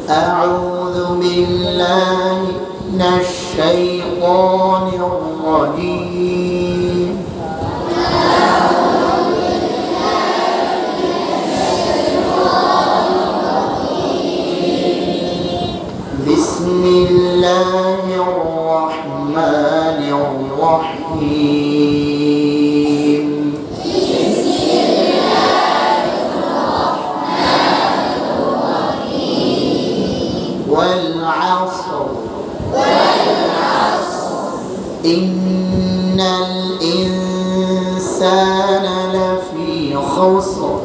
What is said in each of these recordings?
أعوذ بالله من الشيطان الرجيم بسم الله الرحمن الرحيم والعصر إن الإنسان لفي خسر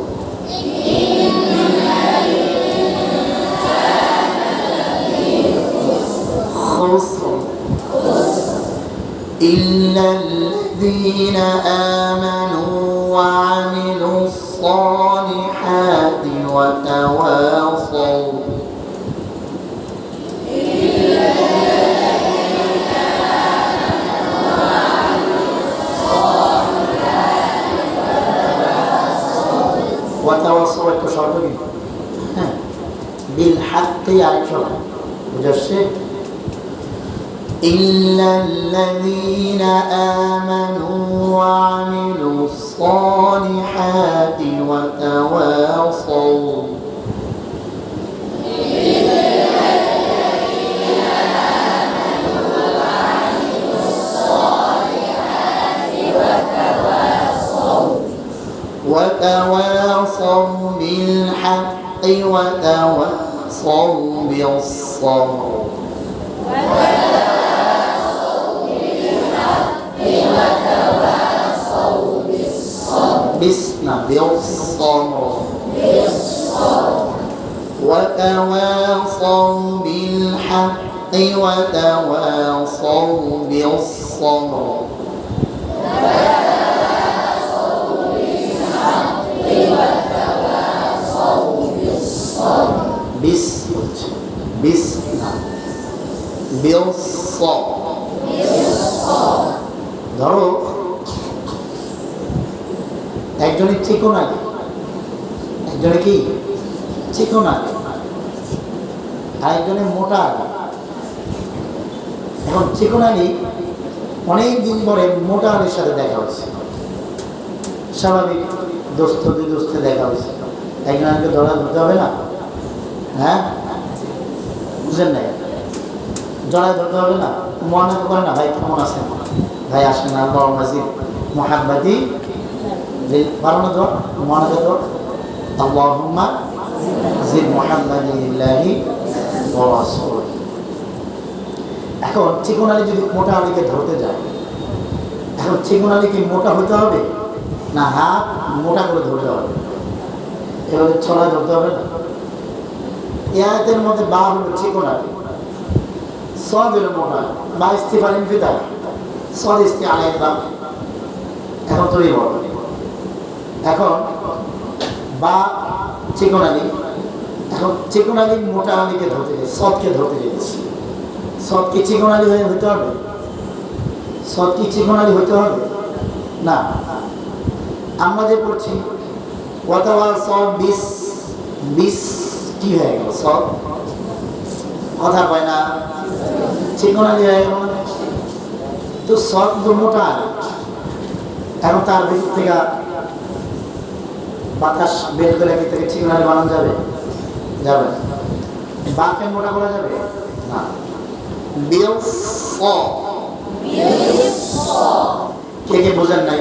إلا الذين آمنوا وعملوا الصالحات وتواصوا وتواصوا التشرب بالحق يعيشون مجرد إلا الذين آمنوا وعملوا الصالحات وتواصوا وتواصوا بالحق وتواصوا بالصبر بالصبر وتواصوا بالحق وتواصوا بالصبر ধরো একজনের চিকন আলী, একজনে কি চিকন আলী, আর একজনের মোটা আলী। এখন চিকন আলী অনেক দিন পরে মোটা আলীর সাথে দেখা হচ্ছে, স্বাভাবিক দোস্তে দেখা হচ্ছে, একজনকে ধরতে হবে না? হ্যাঁ, বুঝলেন না? জড়ায় ধরতে হবে না? মনে করে না, ভাই কেমন আছেন, ভাই আসেন না, বড় মাজিদ মোহাব্বতি বাড়ানো ধর মনে ধর আল্লাহুম্মা জিদ মুহাম্মাদিল্লাহি ওয়া রাসূল। এখন চিকন আলী যদি মোটা আলীকে ধরতে যায়, এখন চিকন আলীকে মোটা হতে হবে না হাত মোটা করে ধরতে হবে? এভাবে ছড়ায় ধরতে হবে না? এই আয়াতের মধ্যে বা হলো চিকন আলী, সদ হলো মোটা, বা ইস্তিফাল ইনফিতাল, সদ ইস্তি আলাই বা এখন তৈরি বড়। এখন বা চিকন আলী, এখন চিকন আলী মোটা আলীকে ধরতে যায়, সদকে ধরতে যেতেছি। সদ কি চিকন আলী হতে হবে? সদ কি চিকন আলী হতে হবে না? আমরা যে পড়ছি অথবা সদ 20 কি হয়ে গেল? সদ কথা কয় না, চিকন আলী হয়ে গেল না? তো সদ তো মোটা আলী, এখন তার ভিতর থেকে বাতাস বের করে থেকে চিকন আলী বানানো যাবে? যাবে না। বাঁকে মোটা করা যাবে না। কে কে বোঝেন নাই?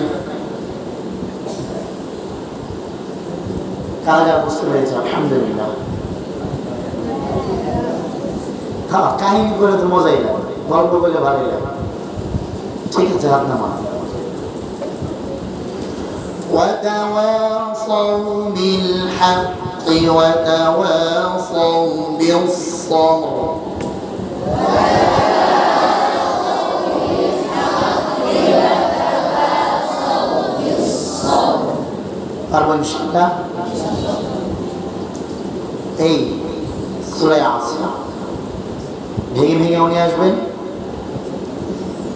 কারা বুঝতে পেরেছে? আলহামদুলিল্লাহ। হ্যাঁ, কাহিনী করে তো মজাই লাগে, গল্প করলে ভালোই লাগে। ঠিক আছে, হাত নামা। وتواصوا بالحق وتواصوا بالصبر পারবো ইনশাআল্লাহ। এই সূরা আসর ভেঙে ভেঙে উনি আসবেন,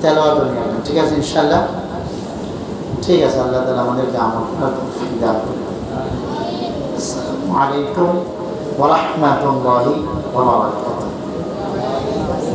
তেলাওয়াত উনি আসবেন, ঠিক আছে ইনশাআল্লাহ? ঠিক আছে, আল্লাহ তাআলা আমাদেরকে আমল করার তৌফিক দান করুন। আসসালামু আলাইকুম ওয়া রাহমাতুল্লাহি ওয়া বারাকাতুহু।